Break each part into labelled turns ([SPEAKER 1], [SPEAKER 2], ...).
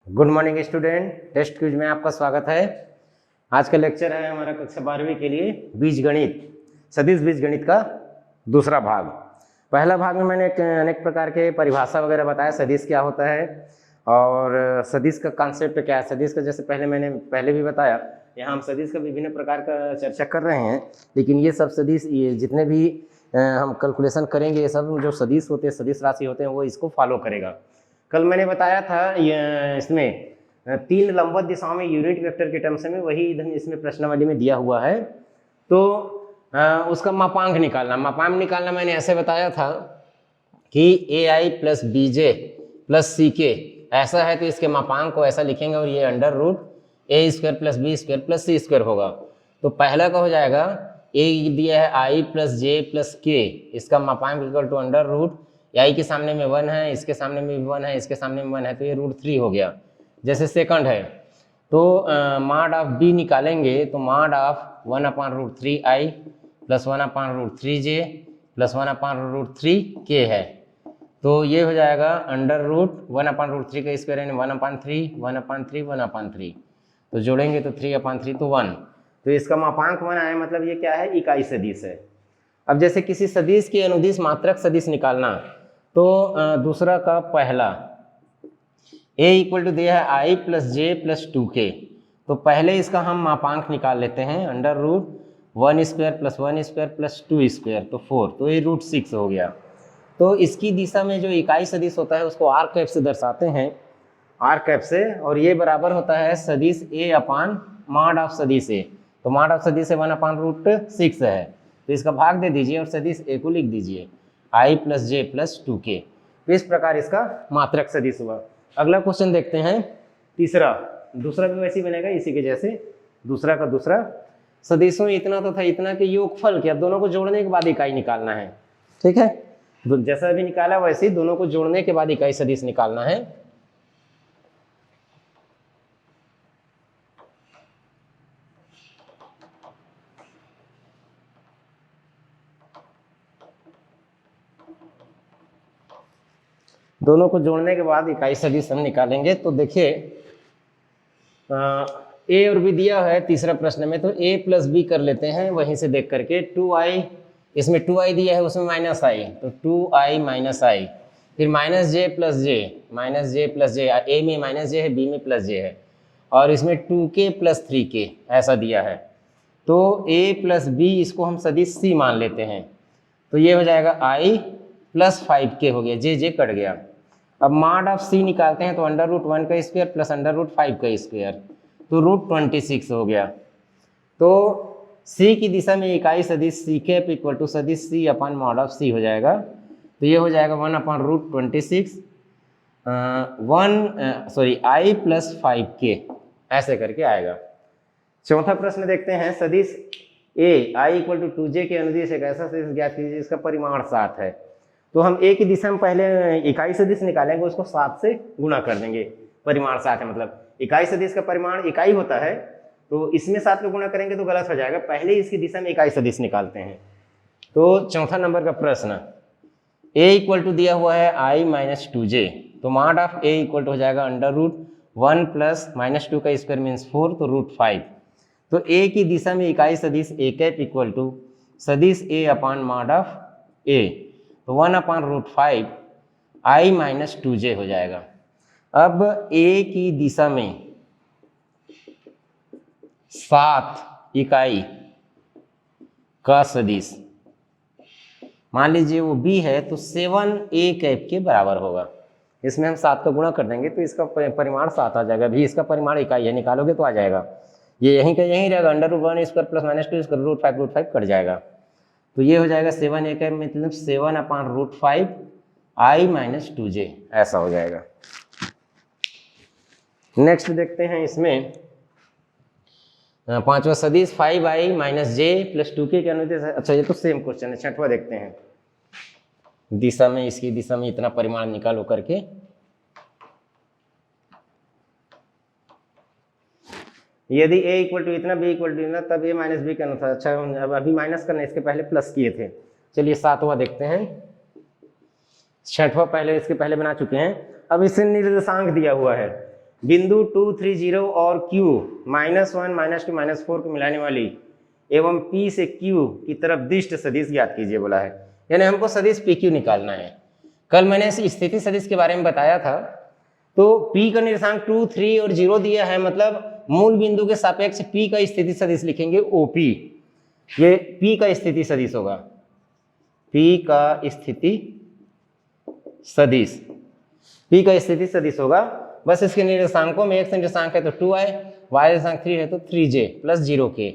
[SPEAKER 1] Good morning student, test quiz में आपका स्वागत है। आज का लेक्चर है हमारा कक्षा 12वीं के लिए बीजगणित, सदिश बीजगणित का दूसरा भाग। पहला भाग में मैंने अनेक प्रकार के परिभाषा वगैरह बताया, सदिश क्या होता है और सदिश का कॉन्सेप्ट क्या है। सदिश का जैसे मैंने पहले भी बताया, यहाँ हम सदिश का विभिन्न प्रकार का चर्चा कर रहे हैं, लेकिन ये सब सदिश, ये जितने भी हम कैलकुलेशन करेंगे, ये सब जो सदिश होते हैं, सदिश राशि होते हैं, वो इसको फॉलो करेगा। कल मैंने बताया था इसमें 3 लंबवत दिशाओं में यूनिट वेक्टर के टर्म्स में, वही इधर इसमें प्रश्नावली में दिया हुआ है। तो उसका मापांक निकालना मैंने ऐसे बताया था कि AI plus BJ plus CK ऐसा है तो इसके मापांक को ऐसा लिखेंगे और ये under root A² plus B² plus C² होगा। तो पहला का हो जाएगा A दिया है I plus J plus K, इसका मापांक equal to under root I के सामने में 1 है, इसके सामने में भी 1 है, इसके सामने में 1 है, तो ये √3 हो गया। जैसे सेकंड है तो मॉड ऑफ B निकालेंगे तो mod of 1/√3i plus 1/√3j plus 1/√3k है। तो ये हो जाएगा अंडर रूट 1/√3 का स्क्वायर यानी 1/3 1/3 1/3, तो जोड़ेंगे तो 3/3 तो 1। तो इसका मापांक 1 आया, मतलब ये क्या है, इकाई सदिश है। अब जैसे किसी सदिश की अनुदिश मात्रक सदिश निकालना, तो दूसरा का पहला A इक्वल टू दिया है I plus J plus 2K, तो पहले इसका हम मापांक निकाल लेते हैं, अंडर रूट 1² प्लस 1² प्लस 2², तो 4, तो ये √6 हो गया। तो इसकी दिशा में जो इकाई सदिश होता है उसको आर कैप से दर्शाते हैं, आर कैप से, और ये बराबर होता है सदिश A अपान मॉड ऑफ सदिश A। तो मॉड ऑफ सदिश 1/√6 है, तो इसका भाग दे दीजिए और सदिश A को लिख दीजिए I plus J plus 2K। तो इस प्रकार इसका मात्रक सदिश हुआ। अगला क्वेश्चन देखते हैं, दूसरा भी वैसे ही बनेगा इसी के जैसे। दूसरा का दूसरा सदिशों में इतना तो था, इतना के योगफल क्या, दोनों को जोड़ने के बाद इकाई निकालना है। ठीक है, तो जैसा भी निकाला वैसे ही दोनों को जोड़ने के बाद इकाई सदिश निकालना है। दोनों को जोड़ने के बाद इकाई सदिश हम निकालेंगे। तो देखिए A और B दिया है तीसरा प्रश्न में, तो A प्लस B कर लेते हैं वहीं से देख करके। 2i, इसमें 2i दिया है, उसमें -i, तो 2i माइनस i, फिर -j प्लस j, A में -j है, B में +j है, और इसमें 2k प्लस 3k ऐसा दिया है। तो A प्लस B इसको हम सदिश C मान लेते हैं, तो ये हो जाएगा i प्लस 5k हो गया, j कट गया। अब मॉड ऑफ C निकालते हैं, तो अंडर रूट 1 का स्क्वायर प्लस अंडर रूट 5 का स्क्वायर, तो √26 हो गया। तो C की दिशा में इकाई सदिश C कैप इक्वल टू सदिश C upon mod of C हो जाएगा। तो ये हो जाएगा 1/√26 I प्लस 5k ऐसे करके आएगा। चौथा प्रश्न देखते हैं, सदिश A I equal to 2j के अनुदिश एक ऐसा सदिश ज्ञात कीजिए जिसका परिमाण 7 है। तो हम A की दिशा में पहले इकाई सदिश निकालेंगे, उसको 7 से गुणा कर देंगे। परिमाण 7 है, मतलब इकाई सदिश का परिमाण इकाई होता है, तो इसमें 7 को गुणा करेंगे तो गलत हो जाएगा, पहले इसकी दिशा में इकाई सदिश निकालते हैं। तो चौथा नंबर का प्रश्न, A इक्वल टू दिया हुआ है I माइनस 2j, तो mod of A equal to हो जाएगा अंडर रूट 1 प्लस -2 का स्क्वायर मीन्स 4, तो √5। तो A की दिशा में इकाई सदिश A कैप इक्वल टू सदिश A upon mod of A, तो 1/√5 I माइनस 2j हो जाएगा। अब A की दिशा में 7 इकाई का सदिश, मान लीजिए वो B है, तो 7A कैप के बराबर होगा। इसमें हम 7 का गुणा कर देंगे तो इसका परिमाण 7 आ जाएगा। भी इसका परिमाण इकाई है, निकालोगे तो आ जाएगा, ये यहीं का यहीं रहेगा, under root 1 square plus -2 √5 cut जाएगा। तो ये हो जाएगा 7A कैप मतलब 7/√5 I माइनस 2j ऐसा हो जाएगा। नेक्स्ट देखते हैं, इसमें पांचवा सदिश 5i minus j plus 2k के अनुदिश। अच्छा, ये तो सेम क्वेश्चन है। छठवा देखते हैं, दिशा में, इसकी दिशा में इतना परिमाण निकालो करके। यदि A इक्वल टू इतना, B इक्वल टू इतना, तब A माइनस B करना था। अच्छा, अब अभी माइनस करना, इसके पहले प्लस किए थे। चलिए सातवां देखते हैं। छठवां पहले, इसके पहले बना चुके हैं। अब इससे निर्देशांक दिया हुआ है, बिंदु 2, 3, 0 और Q -1, -2, -4 को मिलाने वाली एवं P से Q की तरफ दिष्ट सदिश ज्ञात कीजिए बोला है। यानी हमको सदिश PQ निकालना है। कल मैंने इस स्थिति सदिश के बारे में बताया था। तो P का निर्देशांक 2, 3 और 0 दिया है, मतलब मूल बिंदु के सापेक्ष P का स्थिति सदिश लिखेंगे OP। ये P का स्थिति सदिश होगा, P का स्थिति सदिश, P का स्थिति सदिश होगा। बस इसके निर्देशांकों में x निर्देशांक है तो 2i, y निर्देशांक 3 है तो 3j + 0k,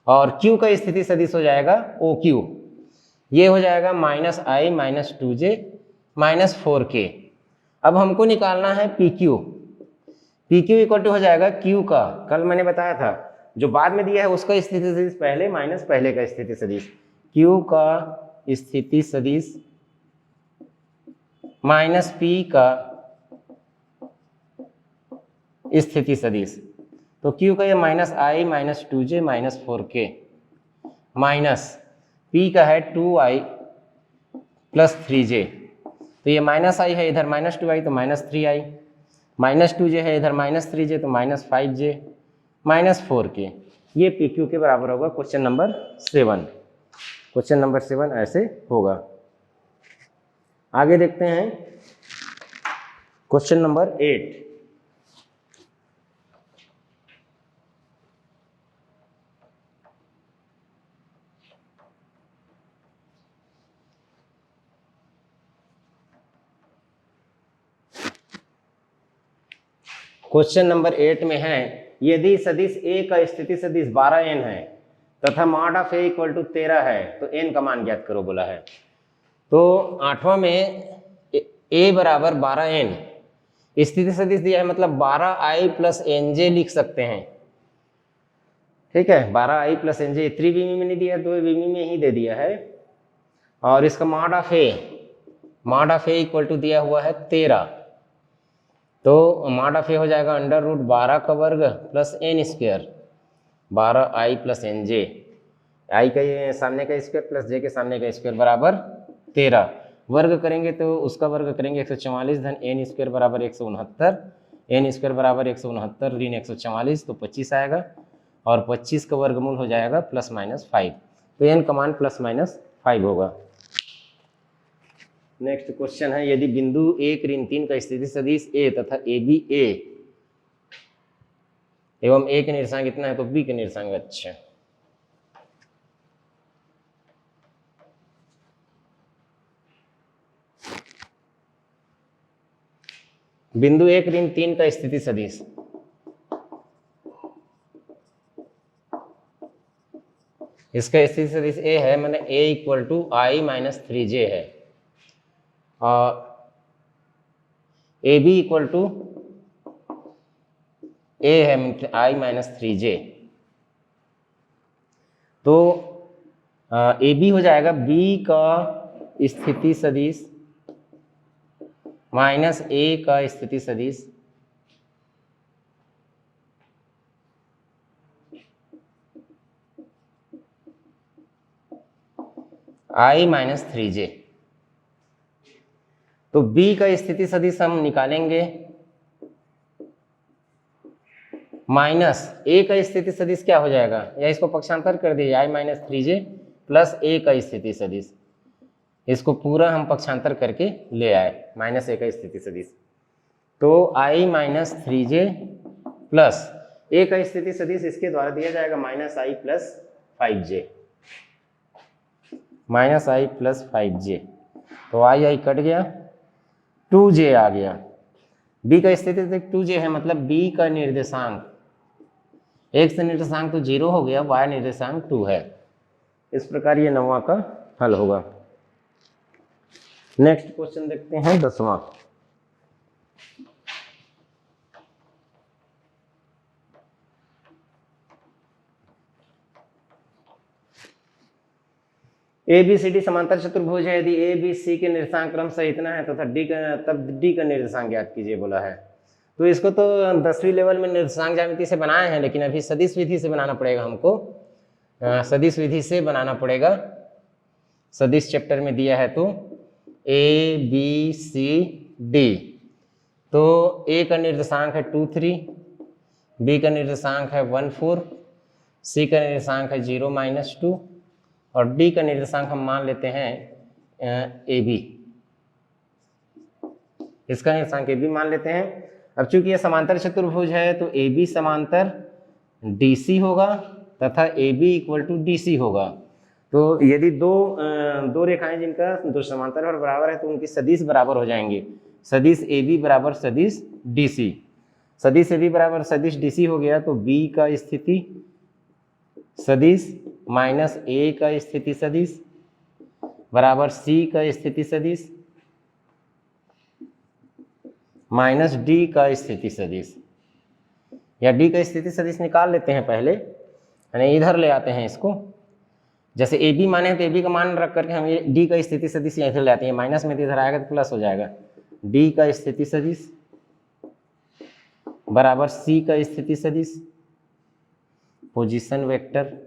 [SPEAKER 1] और Q का स्थिति सदिश हो जाएगा OQ। ये हो जाएगा -i - 2j - 4k। अब हमको निकालना है PQ। PQ इक्वल टू हो जाएगा Q का, कल मैंने बताया था जो बाद में दिया है उसका स्थिति सदिश पहले माइनस पहले का स्थिति सदिश, Q का स्थिति सदिश माइनस P का स्थिति सदिश। तो Q का ये -i - 2j - 4k minus P का है 2i + 3j। तो ये -i है इधर -2i तो -3i, -2j है इधर -3j तो -5j -4k। ये PQ के बराबर होगा क्वेश्चन नंबर 7। क्वेश्चन नंबर 7 ऐसे होगा। आगे देखते हैं क्वेश्चन नंबर 8। क्वेश्चन नंबर 8 में है, यदि सदिश A का स्थिति सदिश 12n है तथा मॉड ऑफ A = 13 है तो n का मान ज्ञात करो बोला है। तो 8वां में A बराबर 12n स्थिति सदिश दिया है, मतलब 12i + nj लिख सकते हैं। ठीक है, 12i + nj त्रिविमी में नहीं दिया, द्विविमी में ही दे दिया है। और इसका मॉड ऑफ A = दिया हुआ है 13। तो मॉड ऑफ ए हो जाएगा √12 का वर्ग plus n², 12i + nj, i का ये सामने का स्क्वायर प्लस j के सामने का स्क्वायर बराबर 13। वर्ग करेंगे तो उसका वर्ग करेंगे 144 धन n² बराबर 169, n² बराबर 169 ऋण 144 तो 25 आएगा, और 25 का वर्गमूल हो जाएगा ±5। तो n का मान ±5 होगा। नेक्स्ट क्वेश्चन है, यदि बिंदु 1, ऋण 3 का स्थिति सदिश A तथा AB A एवं A के निर्देशांक इतना है तो B के निर्देशांक अच्छा। बिंदु 1, ऋण 3 का स्थिति सदिश, इसका स्थिति सदिश A है, मैंने A = i - 3j है, और AB = A है i - 3j। तो AB हो जाएगा B का स्थिति सदिश माइनस A का स्थिति सदिश i - 3j। तो B का स्थिति सदिश हम निकालेंगे माइनस A का स्थिति सदिश क्या हो जाएगा, या इसको पक्षांतर कर दिए i - 3j प्लस A का स्थिति सदिश, इसको पूरा हम पक्षांतर करके ले आए -A का स्थिति सदिश। तो i - 3j प्लस A का स्थिति सदिश इसके द्वारा दिया जाएगा -i + 5j, -i + 5j। तो i कट गया, 2j आ गया। B का स्थिति 2j है, मतलब B का निर्देशांक, x निर्देशांक तो 0 हो गया, y निर्देशांक 2 है। इस प्रकार ये 9वां का हल होगा। नेक्स्ट क्वेश्चन देखते हैं 10वां। ABCD समांतर चतुर्भुज है, यदि ABC के निर्देशांक क्रमशः इतना है तथा तब D का निर्देशांक ज्ञात कीजिए बोला है। तो इसको तो 10वीं लेवल में निर्देशांक ज्यामिति से बनाए हैं, लेकिन अभी सदिश विधि से बनाना पड़ेगा हमको, सदिश विधि से बनाना पड़ेगा। सदिश चैप्टर में दिया है तो ABCD तो ए का निर्देशांक है 2 3, बी का निर्देशांक है 1 4, सी का निर्देशांक है 0 -2 और डी का निर्देशांक हम मान लेते हैं ए बी। इसका निर्देशांक ए बी मान लेते हैं। अब चूंकि ये समांतर चतुर्भुज है तो ए बी समांतर डी सी होगा तथा A B equal to D C होगा। तो यदि दो रेखाएं जिनका दो समांतर और बराबर है तो उनकी सदिश बराबर हो जाएंगे। सदिश ए बी बराबर सदिश डी सी। सदिश ए बी बराबर सदिश डी सी हो गया तो बी का स्थिति सदिश माइनस ए का स्थिति सदिश बराबर सी का स्थिति सदिश माइनस डी का स्थिति सदिश, या डी का स्थिति सदिश निकाल लेते हैं पहले, यानी इधर ले आते हैं इसको। जैसे ए बी माने तो ए बी का मान रख करके हम ये डी का स्थिति सदिश इधर ले आते हैं, माइनस में तो इधर आएगा तो प्लस हो जाएगा। डी का स्थिति सदिश बराबर सी का स्थिति सदिश पोजीशन वेक्टर,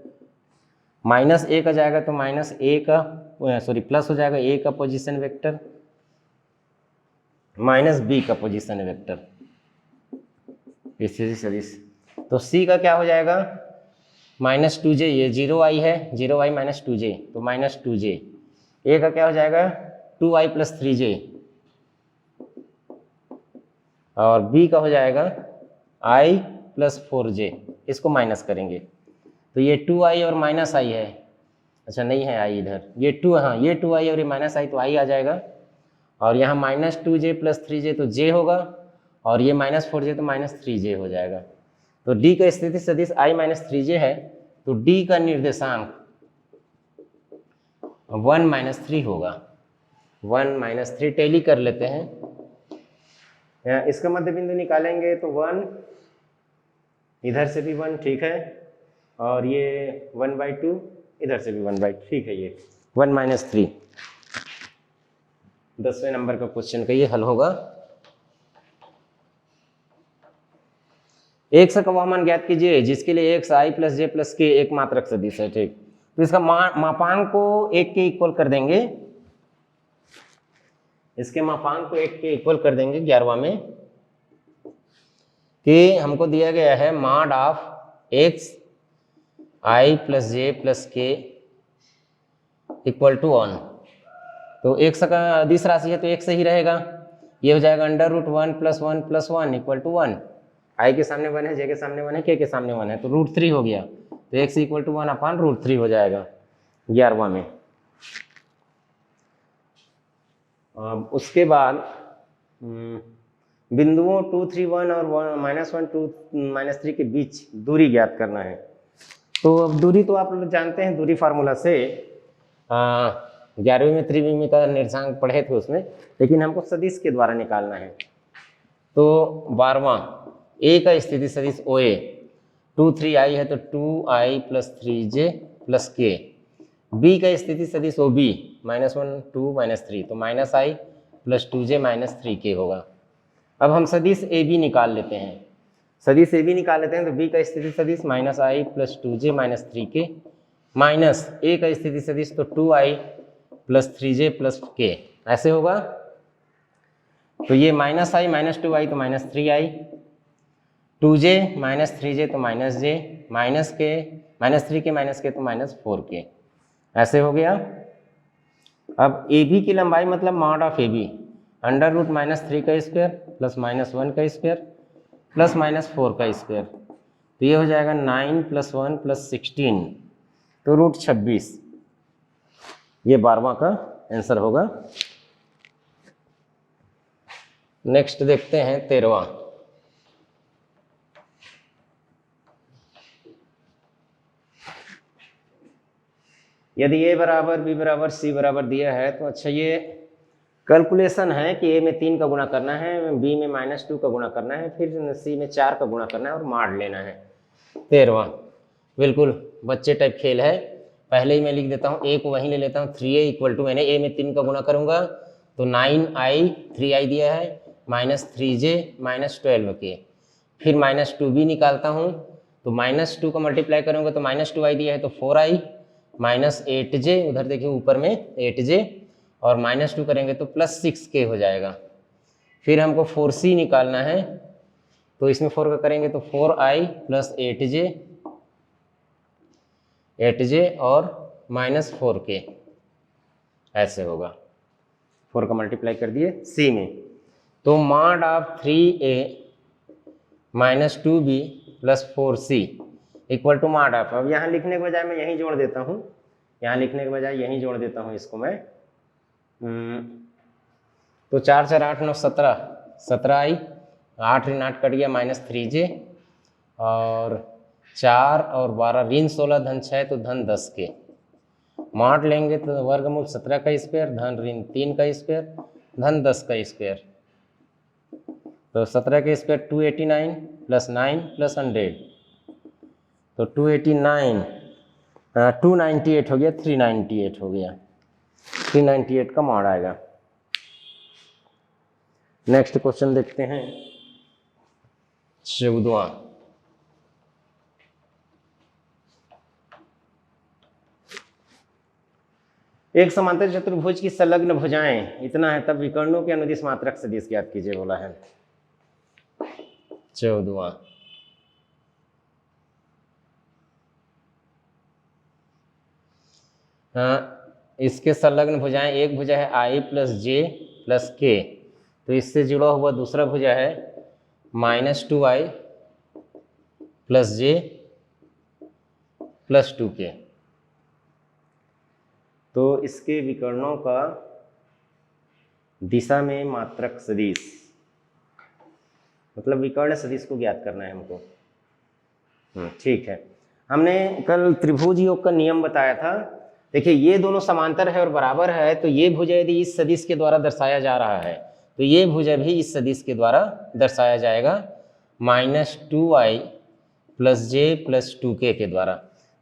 [SPEAKER 1] माइनस ए का जाएगा तो माइनस ए का प्लस हो जाएगा ए का पोजीशन वेक्टर माइनस बी का पोजीशन वेक्टर स्थिति सदिश। तो सी का क्या हो जाएगा -2j, ये 0i है, 0i - 2j तो -2j। ए का क्या हो जाएगा 2i + 3j और बी का हो जाएगा i + 4j। इसको माइनस करेंगे तो ये 2i और -i है, अच्छा नहीं है i इधर, ये 2, हाँ ये 2i और ये -i तो i आ जाएगा और यहाँ -2j + 3j तो j होगा और ये -4j तो -3j हो जाएगा। तो d का स्थिति सदिश i - 3j है तो d का निर्देशांक 1 - 3 होगा। 1 - 3 टैली कर लेते हैं। इसका मध्य बिंदु निकालेंगे तो 1, इधर से भी 1 ठीक है और ये 1/2, इधर से भी 1/2 ठीक है। ये 1 - 3 10वें नंबर का क्वेश्चन का ये हल होगा। x का वह मान ज्ञात कीजिए जिसके लिए x i + j + k एक मात्रक सदिश है, ठीक। तो इसका मापांक को 1 के इक्वल कर देंगे, इसके मापांक को 1 के इक्वल कर देंगे 11वां में, कि हमको दिया गया है mod of x i + j + k = 1। तो x का अदिश राशि है तो x सही रहेगा, ये हो जाएगा √1 + 1 + 1 = 1। i के सामने 1 है, j के सामने 1 है, k के सामने 1 है तो √3 हो गया तो x = 1/√3 हो जाएगा 11वां में। उसके बाद बिंदुओं 2 3 1 और -1 2 -3 के बीच दूरी ज्ञात करना है। तो अब दूरी तो आप लोग जानते हैं, दूरी फार्मूला से 11वीं में त्रिविमी का निर्देशांक पढ़े थे उसमें, लेकिन हमको सदिश के द्वारा निकालना है। तो 12वां ए का स्थिति सदिश OA 2 3i है तो 2i + 3j + k। बी का स्थिति सदिश OB -1 2 -3 तो -i + 2j - 3k होगा। अब हम सदिश AB निकाल लेते हैं। सदिश AB निकाल लेते हैं तो बी का स्थिति सदिश -i + 2j - 3k minus A का स्थिति सदिश तो 2i + 3j + k ऐसे होगा। तो ये -i - 2i तो -3i, 2j - 3j तो -j, -3k - k तो -4k ऐसे हो गया। अब AB की लंबाई मतलब मॉड ऑफ AB √-3 का स्क्वायर + -1 का स्क्वायर + -4 का स्क्वायर तो ये हो जाएगा 9 + 1 + 16 तो √26। ये 12वां का आंसर होगा। नेक्स्ट देखते हैं 13वां। यदि a बराबर b बराबर c बराबर दिया है तो अच्छा ये कैलकुलेशन है कि a में 3 का गुणा करना है, b में -2 का गुणा करना है, फिर c में 4 का गुणा करना है और मार लेना है। 13वां बिल्कुल बच्चे टाइप खेल है। पहले ही मैं लिख देता हूँ, a को वहीं ले लेता हूँ। 3a = मैंने a में 3 का गुणा करूँगा तो 9i 3i दिया है -3j -12k, फिर -2b निकालता हूँ तो -2 का मल्टीप्लाई करूँगा तो -2i दिया है तो 4i -8j, उधर देखिए ऊपर में 8j और -2 करेंगे तो +6k हो जाएगा। फिर हमको 4c निकालना है, तो इसमें 4 का करेंगे तो 4i प्लस 8j और माइनस 4k ऐसे होगा। 4 का मल्टीप्लाई कर दिए c में, तो mod of 3a minus 2b plus 4c equal to mod of. अब यहाँ लिखने के बजाय मैं यहीं जोड़ देता हूँ, यहाँ लिखने के बजाय यहीं जोड़ देता हूँ इसको मैं। तो 4 4 8 9 17, 17i, 8 ऋण 8 कट गया माइनस 3j, और 4 और 12 ऋण 16 धन 6 तो धन 10k। मॉड लेंगे तो वर्गमूल 17 का स्क्वायर धन ऋण 3 का स्क्वायर धन 10 का स्क्वायर, तो 17 के स्क्वायर 289 प्लस 9 प्लस 100, तो 289 298 हो गया, 398 हो गया, 398 का मॉड आएगा। नेक्स्ट क्वेश्चन देखते हैं 14वां। एक समांतर चतुर्भुज की संलग्न भुजाएं इतना है तब विकर्णों के अनुदिश मात्रक सदिश ज्ञात कीजिए बोला है। 14वां, इसके संलग्न भुजाएं, एक भुजा है i प्लस जे प्लस के, तो इससे जुड़ा हुआ दूसरा भुजा है माइनस 2i प्लस जे प्लस 2k। तो इसके विकर्णों का दिशा में मात्रक सदिश, मतलब विकर्ण सदिश को ज्ञात करना है हमको। ठीक है, हमने कल त्रिभुज योग का नियम बताया था। देखिए ये दोनों समांतर है और बराबर है, तो ये भुजा यदि इस सदिश के द्वारा दर्शाया जा रहा है तो ये भुजा भी इस सदिश के द्वारा दर्शाया जाएगा माइनस 2i प्लस जे प्लस 2k के द्वारा।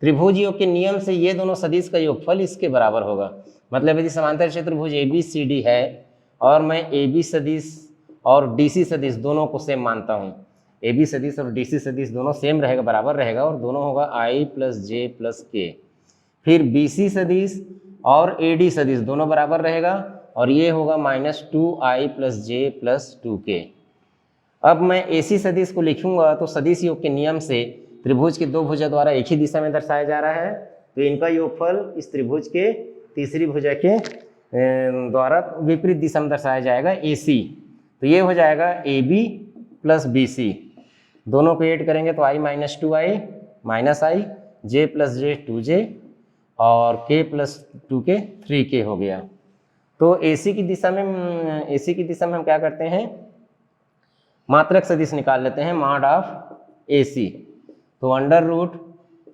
[SPEAKER 1] त्रिभुज योग के नियम से ये दोनों सदिश का योगफल इसके बराबर होगा। मतलब यदि समांतर चतुर्भुज ABCD है और मैं AB सदिश और DC सदिश दोनों को सेम मानता हूँ, AB सदिश और DC सदिश दोनों सेम रहेगा, बराबर रहेगा, और दोनों होगा i प्लस जे प्लस के। फिर BC सदिश और AD सदिश दोनों बराबर रहेगा और ये होगा माइनस 2i प्लस जे प्लस 2k। अब मैं AC सदिश को लिखूंगा तो सदिश योग के नियम से त्रिभुज के दो भुजा द्वारा एक ही दिशा में दर्शाया जा रहा है, तो इनका योगफल इस त्रिभुज के तीसरी भुजा के द्वारा विपरीत दिशा में दर्शाया जाएगा AC। तो ये हो जाएगा AB प्लस BC, दोनों को ऐड करेंगे तो i minus 2i minus i, j plus J 2j और k प्लस 2k 3k हो गया। तो AC की दिशा में हम क्या करते हैं, मात्रक सदिश निकाल लेते हैं, मॉड ऑफ AC। तो अंडर रूट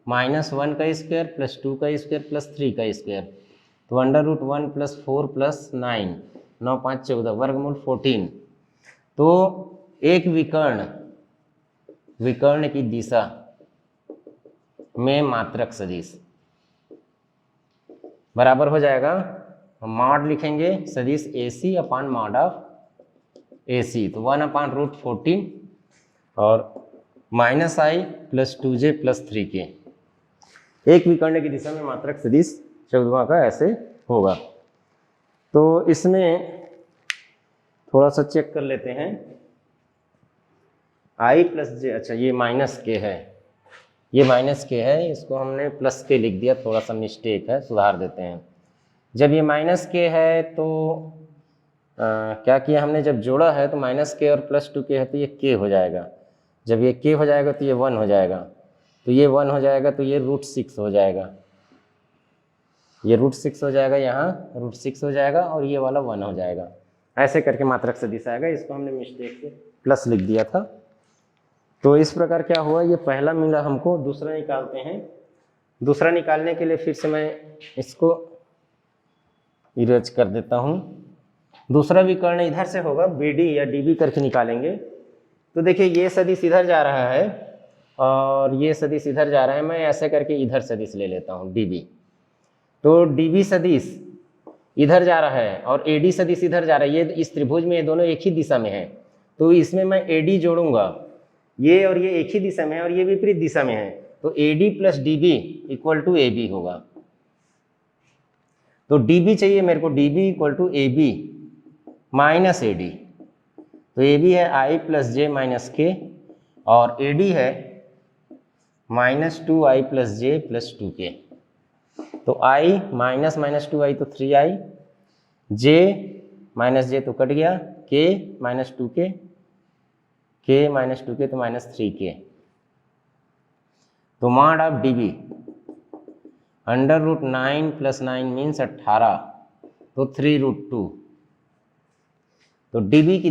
[SPEAKER 1] माइनस 1 का स्क्वायर प्लस 2 का स्क्वायर प्लस 3 का स्क्वायर, तो अंडर रूट 1 प्लस 4 प्लस 9, 9 5 14, वर्गमूल 14। तो एक विकर्ण की दिशा में मात्रक सदिश बराबर हो जाएगा, मॉड लिखेंगे सदिश AC upon mod of AC, तो 1 अपान रूट 14 और minus i plus 2j plus 3k। एक विकर्ण की दिशा में मात्रक सदिश 14वां का ऐसे होगा। तो इसमें थोड़ा सा चेक कर लेते हैं, i प्लस j, अच्छा ये माइनस k है, ये माइनस k है, इसको हमने प्लस k लिख दिया, थोड़ा सा मिस्टेक है, सुधार देते हैं। जब ये माइनस k है तो क्या किया हमने, जब जोड़ा है तो माइनस k और प्लस 2k है तो ये k हो जाएगा, जब ये k हो जाएगा तो ये 1 हो जाएगा, तो ये 1 हो जाएगा, तो ये रूट 6 हो जाएगा, ये रूट 6 हो जाएगा, यहाँ रूट 6 हो जाएगा और ये वाला 1 हो जाएगा। ऐसे करके मात्रक सदिश आएगा, इसको हमने मिस्टेक से प्लस लिख दिया था। तो इस प्रकार क्या हुआ, ये पहला मिला हमको, दूसरा निकालते हैं। दूसरा निकालने के लिए फिर से मैं इसको इरेज कर देता हूँ। दूसरा विकर्ण इधर से होगा, BD या DB करके निकालेंगे। तो देखिए ये सदिश इधर जा रहा है और ये सदिश इधर जा रहा है, मैं ऐसे करके इधर सदिश ले लेता हूँ DB। तो DB सदिश इधर जा रहा है और AD सदिश इधर जा रहा है, ये इस त्रिभुज में ये दोनों एक ही दिशा में है, तो इसमें मैं AD जोड़ूंगा, ये और ये एक ही दिशा में है और ये विपरीत दिशा में है, तो AD plus DB equal to AB होगा। तो DB चाहिए मेरे को, DB equal to AB minus AD, तो ए बी है आई प्लस जे माइनस के और ए डी है माइनस 2i प्लस जे प्लस 2k। तो i माइनस माइनस 2i तो 3i, j माइनस जे तो कट गया, k minus 2k, k minus 2k तो माइनस 3k। तो mod of db under root 9 plus 9 means 18, तो 3√2। तो db की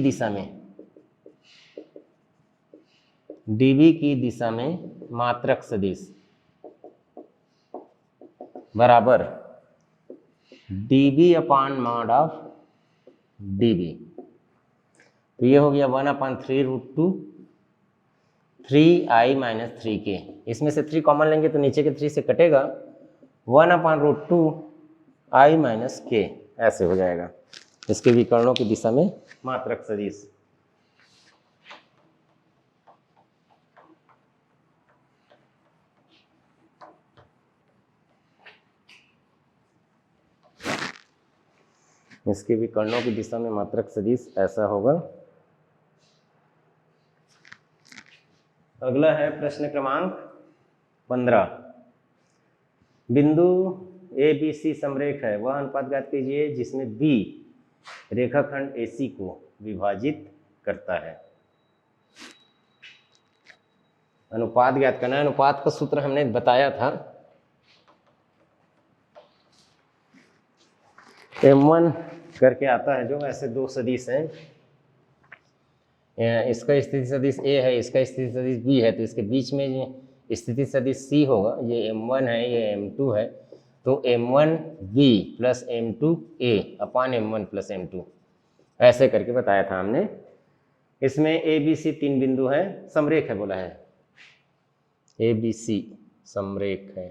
[SPEAKER 1] दिशा में मात्रक सदिश बराबर db upon mod of db। तो ये हो गया 1/3√2 3i माइनस 3k। इसमें से 3 कॉमन लेंगे तो नीचे के 3 से कटेगा, 1/√2 i माइनस k ऐसे हो जाएगा। इसके विकर्णों की दिशा में मात्रक सदिश। इसके विकर्णों की दिशा में मात्रक सदिश ऐसा होगा। अगला है प्रश्न क्रमांक 15। बिंदु ए बी सी समरेख है, वह अनुपात ज्ञात कीजिए जिसमें बी रेखाखंड AC को विभाजित करता है। अनुपात ज्ञात करना है। अनुपात का सूत्र हमने बताया था, M1 करके आता है जो, ऐसे दो सदिश हैं, इसका स्थिति सदिश A है, इसका स्थिति सदिश B है, तो इसके बीच में ये स्थिति सदिश C होगा। ये M1 है, ये M2 है, तो M1B प्लस M2A अपान M1 प्लस M2 ऐसे करके बताया था हमने। इसमें ABC 3 बिंदु हैं, समरेख है बोला है, ABC समरेख है,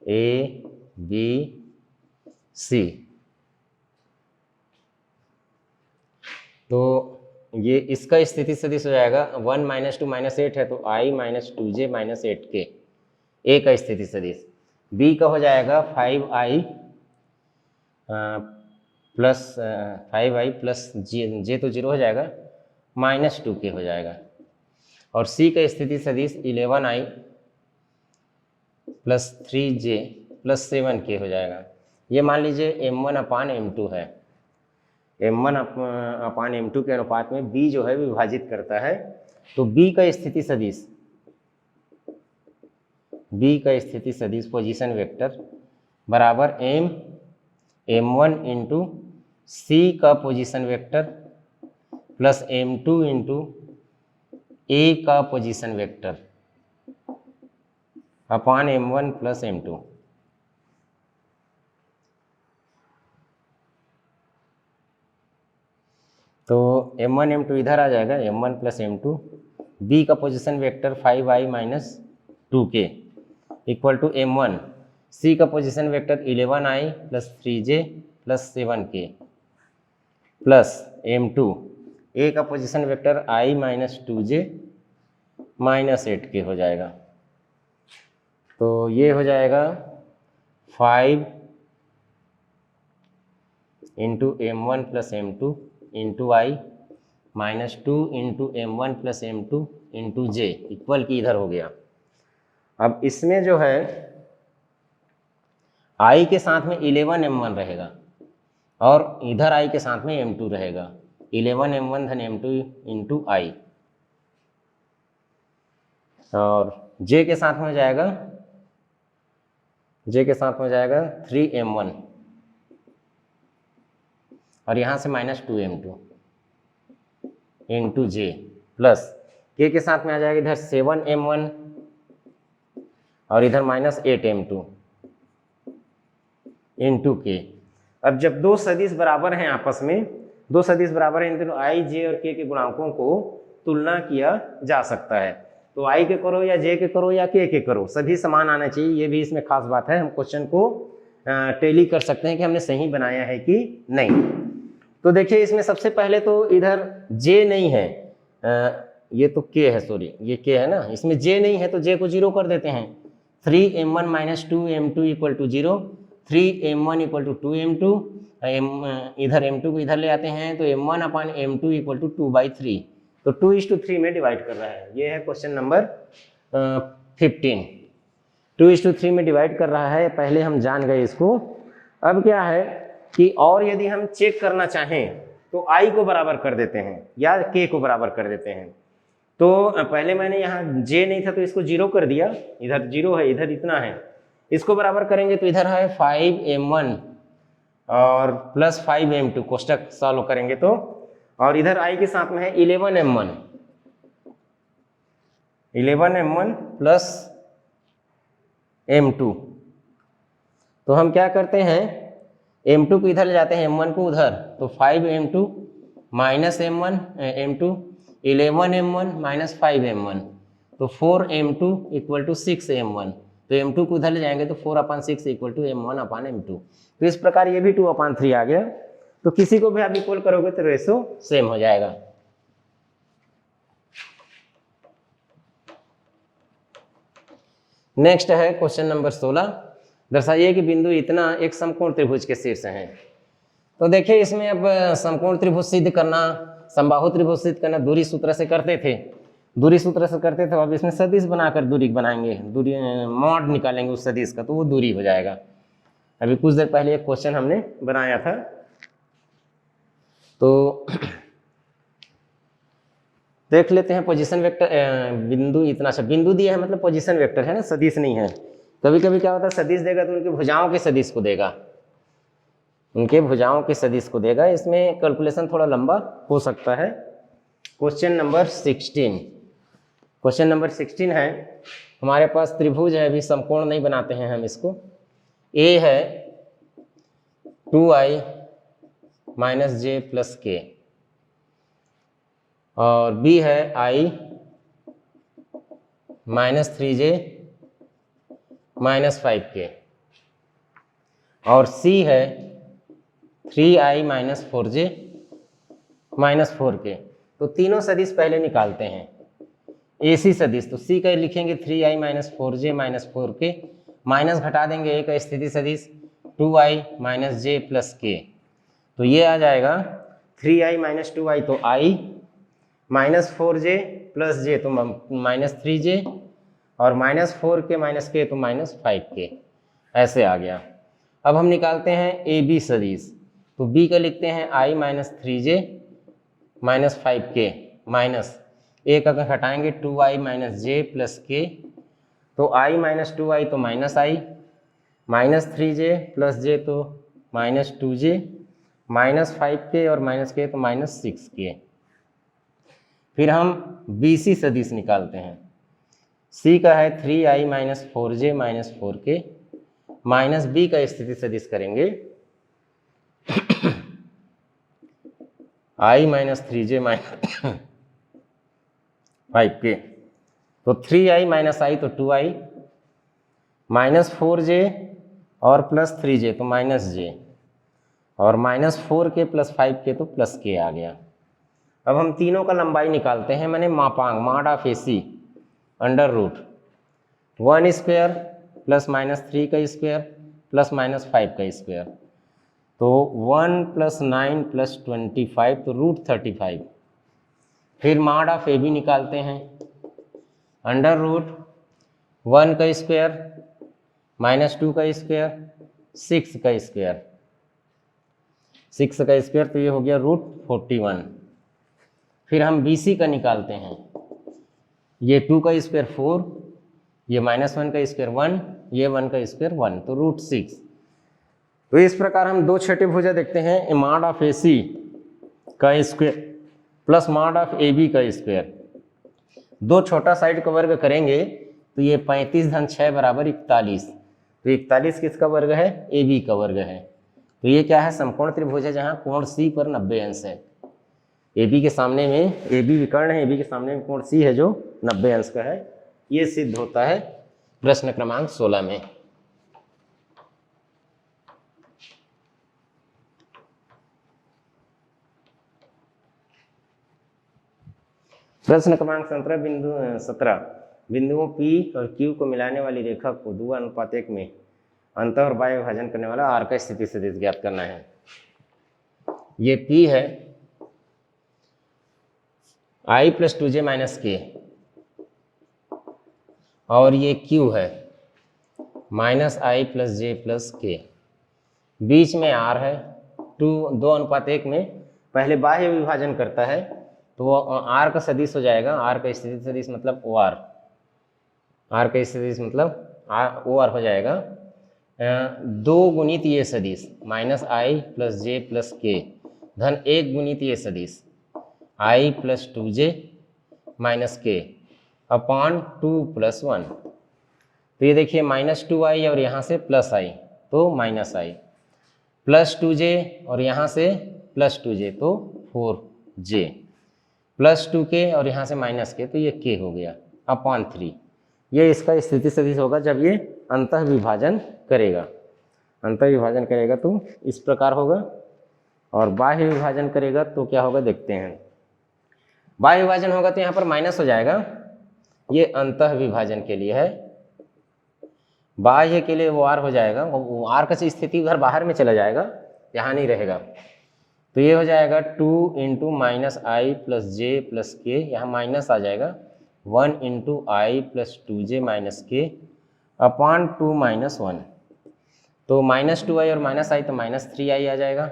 [SPEAKER 1] A B C। तो ये इसका स्थिति सदिश हो जाएगा 1 - 2 - 8 है, तो I minus 2j minus 8k A का स्थिति सदिश। B का हो जाएगा 5i plus 5i plus j तो 0 हो जाएगा, माइनस 2k हो जाएगा। और C का स्थिति सदिश 11i plus 3j plus 7k हो जाएगा। ये मान लीजिए M1 अपान M2 है, M1 अपान M2 के अनुपात में B जो है विभाजित करता है। तो B का स्थिति सदिश पोजीशन वेक्टर बराबर M1 इंटू C का position vector plus M2 into A का position vector upon M1 plus M2। तो M1 M2 इधर आ जाएगा, M1 प्लस M2, B का position vector 5i minus 2k equal to M1, C का position vector 11i plus 3j plus 7k plus M2, A का position vector i minus 2j minus 8k हो जाएगा। तो ये हो जाएगा 5 into M1 plus M2 into I minus 2 into M1 plus M2 into J equal की इधर हो गया। अब इसमें जो है I के साथ में 11 M1 रहेगा और इधर I के साथ में M2 रहेगा, 11 M1 धन M2 इंटू आई, और J के साथ में हो जाएगा 3M1 और यहाँ से माइनस 2M2 इंटू जे प्लस K के साथ में आ जाएगा इधर 7M1 और इधर माइनस 8M2 इंटू के। अब जब दो सदिश बराबर हैं आपस में, दो सदिश बराबर हैं, इन दोनों I, J और K के गुणांकों को तुलना किया जा सकता है। तो I के करो या J के करो या K के करो, सभी समान आना चाहिए। ये भी इसमें खास बात है, हम क्वेश्चन को टैली कर सकते हैं कि हमने सही बनाया है कि नहीं। तो देखिए इसमें सबसे पहले तो इधर J नहीं है, ये तो K है, सॉरी ये K है ना, इसमें J नहीं है तो J को 0 कर देते हैं। 3M1 minus 2M2 equal to 0, 3m1 equal to 2m2, इधर m2 को इधर ले आते हैं तो m1 upon m2 equal to 2/3, तो 2:3 में डिवाइड कर रहा है। ये है क्वेश्चन नंबर 15, 2:3 में डिवाइड कर रहा है। पहले हम जान गए इसको। अब क्या है कि और यदि हम चेक करना चाहें तो i को बराबर कर देते हैं या k को बराबर कर देते हैं। तो पहले मैंने यहाँ j नहीं था तो इसको 0 कर दिया, इधर 0 है, इधर इतना है, इसको बराबर करेंगे तो इधर है 5m1 और प्लस 5m2, कोष्टक सॉल्व करेंगे तो, और इधर i के साथ में है 11m1 प्लस m2। तो हम क्या करते हैं, m2 को इधर ले जाते हैं, m1 को उधर, तो 5m2 minus m2 11m1 minus 5m1, तो 4m2 इक्वल टू 6m1, तो m2 को उधर ले जाएंगे तो 4/6 इक्वल टू m1/m2। तो इस प्रकार ये भी 2/3 आ गया। तो किसी को भी आप इक्वल करोगे तो रेशो सेम हो जाएगा। नेक्स्ट है क्वेश्चन नंबर 16, दर्शाइए कि बिंदु इतना एक समकोण त्रिभुज के शीर्ष हैं। तो देखिए इसमें अब समकोण त्रिभुज सिद्ध करना, समबाहु त्रिभुज सिद्ध करना दूरी सूत्र से करते थे, अब इसमें सदिश बनाकर दूरी बनाएंगे, दूरी मॉड निकालेंगे उस सदिश का, तो वो दूरी हो जाएगा। अभी कुछ देर पहले एक क्वेश्चन हमने बनाया था। तो देख लेते हैं पोजीशन वेक्टर, बिंदु इतना, अच्छा बिंदु दिया है मतलब पोजीशन वेक्टर है ना, सदिश नहीं है। कभी कभी क्या होता है सदिश देगा तो उनकी भुजाओं के सदिश को देगा, उनके भुजाओं के सदिश को देगा। इसमें कैलकुलेशन थोड़ा लंबा हो सकता है। क्वेश्चन नंबर 16 है हमारे पास, त्रिभुज है, अभी समकोण नहीं बनाते हैं हम इसको। ए है 2i माइनस जे प्लस के, और बी है i minus 3j minus 5k, और सी है 3i minus 4j minus 4k। तो तीनों सदिश पहले निकालते हैं। एसी सदिश, तो सी का लिखेंगे 3i minus 4j minus 4k, minus घटा देंगे ए का स्थिति सदिश 2i minus j plus k, तो ये आ जाएगा 3i माइनस 2i तो i, minus 4j plus j तो माइनस 3j, और माइनस 4k माइनस k तो माइनस 5k, ऐसे आ गया। अब हम निकालते हैं ए बी सदिश, तो b का लिखते हैं i minus 3j minus 5k, minus A का हटाएंगे 2i minus j plus k, तो i माइनस 2i तो minus i, minus 3j plus j तो माइनस 2j, माइनस 5k और माइनस k तो माइनस 6k। फिर हम BC सदिश निकालते हैं। C का है 3i minus 4j minus 4k, minus B का स्थिति सदिश करेंगे i minus 3j minus 5k, तो 3i माइनस i तो 2i, माइनस 4j और प्लस 3j तो माइनस j, और माइनस 4k प्लस 5k तो प्लस k आ गया। अब हम तीनों का लंबाई निकालते हैं, मैंने मापांक mod of AC under root 1 square plus minus 3 का स्क्वायर प्लस माइनस 5 का स्क्वायर, तो 1 प्लस 9 प्लस 25 तो रूट 35। फिर मॉड ऑफ AB निकालते हैं, अंडर रूट 1 का स्क्वायर माइनस 2 का स्क्वायर 6 का स्क्वायर, 6 का स्क्वायर तो ये हो गया रूट 41। फिर हम BC का निकालते हैं, ये 2 का स्क्वायर 4, ये माइनस 1 का स्क्वायर 1, ये 1 का स्क्वायर 1, तो रूट 6। तो इस प्रकार हम दो छठे भुजा देखते हैं, मॉड ऑफ AC का square plus mod of AB का स्क्वायर, दो छोटा साइड का वर्ग करेंगे तो ये 35 धन 6 बराबर 41, तो 41 किसका वर्ग है, AB का वर्ग है। तो ये क्या है, समकोण त्रिभुज है जहाँ कोण C पर 90 अंश है। AB के सामने में AB विकर्ण है, AB के सामने में कोण C है जो 90 अंश का है। ये सिद्ध होता है प्रश्न क्रमांक 16 में। प्रश्न क्रमांक 17 बिंदुओं P और Q को मिलाने वाली रेखा को 2:1 में अंतः और बाह्य विभाजन करने वाला आर का स्थिति सदिश ज्ञात करना है। ये P है I + 2j - k और ये Q है -I + j + k। बीच में R है, 2:1 में पहले बाह्य विभाजन करता है तो वो R का सदिश हो जाएगा, R का स्थिति सदिश मतलब OR, R का स्थिति सदिश मतलब OR हो जाएगा 2 गुणित ये सदिश -I + j + k धन 1 गुणित ये सदिश I + 2j - k अपॉन 2 + 1। तो ये देखिए -2i और यहाँ से +i तो -i +2j और यहाँ से +2j तो 4j +2k और यहाँ से -k तो ये k हो गया अपॉन 3। ये इसका स्थिति सदिश होगा जब ये अंतः विभाजन करेगा। अंतः विभाजन करेगा तो इस प्रकार होगा और बाह्य विभाजन करेगा तो क्या होगा देखते हैं। बाह्य विभाजन होगा तो यहाँ पर माइनस हो जाएगा, ये अंतः विभाजन के लिए है, बाह्य के लिए वो R हो जाएगा, वो R का स्थिति उधर बाहर में चला जाएगा, यहाँ नहीं रहेगा। तो ये हो जाएगा 2 × -I + j + k, यहाँ माइनस आ जाएगा 1 × I + 2j - k अपॉन 2 - 1। तो -2i और -i तो -3i आ जाएगा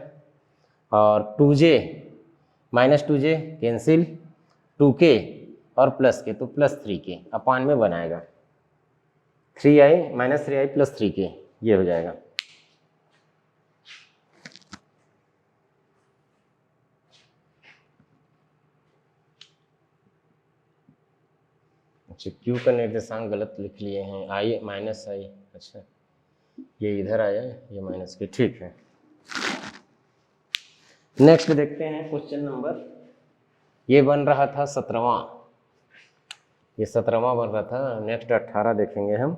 [SPEAKER 1] और 2j -2j कैंसिल, 2k और +k तो +3k अपॉन में बनाएगा 3i -3i + 3k, ये हो जाएगा। अच्छा, Q का निर्देशांक गलत लिख लिए हैं, I -i, अच्छा ये इधर आया ये -k, ठीक है। नेक्स्ट देखते हैं क्वेश्चन नंबर, ये बन रहा था 17वां, ये 17वां बन रहा था। नेक्स्ट 18 देखेंगे हम।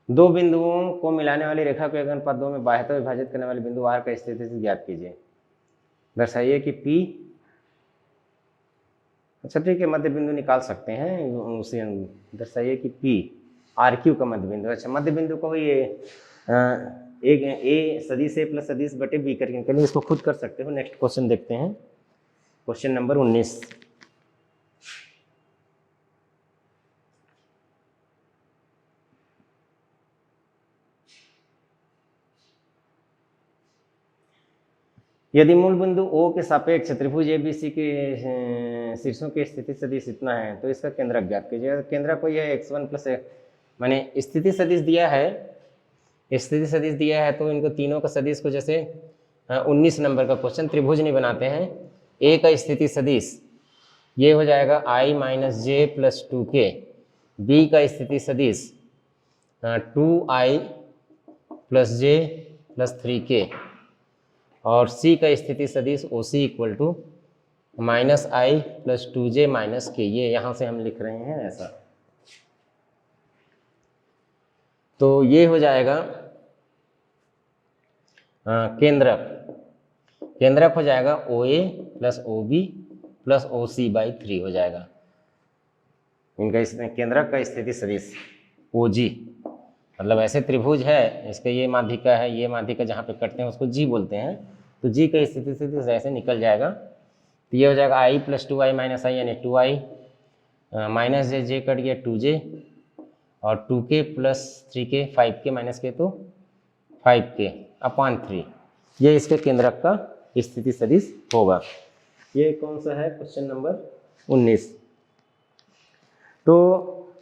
[SPEAKER 1] दो बिंदुओं को मिलाने वाली रेखा को एक अनुपात 2 में बाह्यतः विभाजित करने वाले बिंदु R का स्थिति से ज्ञात कीजिए। दर्शाइए कि P, अच्छा ठीक है, मध्य बिंदु निकाल सकते हैं उसे। दर्शाइए कि P RQ का मध्य बिंदु। अच्छा, मध्य बिंदु को ये एक A सदिश A + सदिश बटे B करके निकालिए, इसको खुद कर सकते हो। नेक्स्ट क्वेश्चन देखते हैं, क्वेश्चन नंबर 19। यदि मूल बिंदु O के सापेक्ष त्रिभुज ABC के शीर्षों की स्थिति सदिश इतना है तो इसका केंद्रक ज्ञात कीजिए। केंद्रक को यह x1 + माने स्थिति सदिश दिया है, स्थिति सदिश दिया है तो इनको तीनों का सदिश को, जैसे 19 नंबर का क्वेश्चन, त्रिभुज नहीं बनाते हैं। A का स्थिति सदिश ये हो जाएगा I - j + 2k, B का स्थिति सदिश 2I + j + 3k और C का स्थिति सदिश OC = -I + 2j - k। ये यहाँ से हम लिख रहे हैं ऐसा। तो ये हो जाएगा केंद्रक, केंद्रक हो जाएगा OA + OB + OC/3 हो जाएगा। इनका केंद्रक का स्थिति सदिश OG, मतलब ऐसे त्रिभुज है, इसका ये माध्यिका है, ये माध्यिका जहाँ पे कटते हैं उसको G बोलते हैं, तो G का स्थिति सदिश ऐसे निकल जाएगा। तो ये हो जाएगा I + 2i - i यानी 2i -j कट गया 2j और 2k + 3k 5k - k तो 5k अपॉन 3, ये इसके केंद्रक का स्थिति सदिश होगा। ये कौन सा है? Question number 19। तो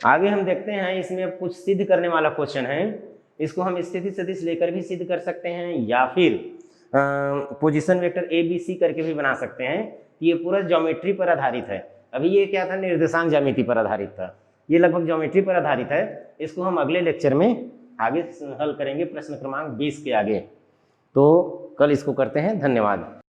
[SPEAKER 1] आगे हम देखते हैं, इसमें अब कुछ सिद्ध करने वाला क्वेश्चन है। इसको हम स्थिति सदिश लेकर भी सिद्ध कर सकते हैं या फिर पोजीशन वेक्टर ABC करके भी बना सकते हैं। ये पूरा ज्योमेट्री पर आधारित है। अभी ये क्या था? निर्देशांक ज्यामिति पर आधारित था। ये लगभग ज्योमेट्री पर आधारित है। इसको हम अगले लेक्चर में आगे हल करेंगे, प्रश्न क्रमांक 20 के आगे। तो कल इसको करते हैं। धन्यवाद।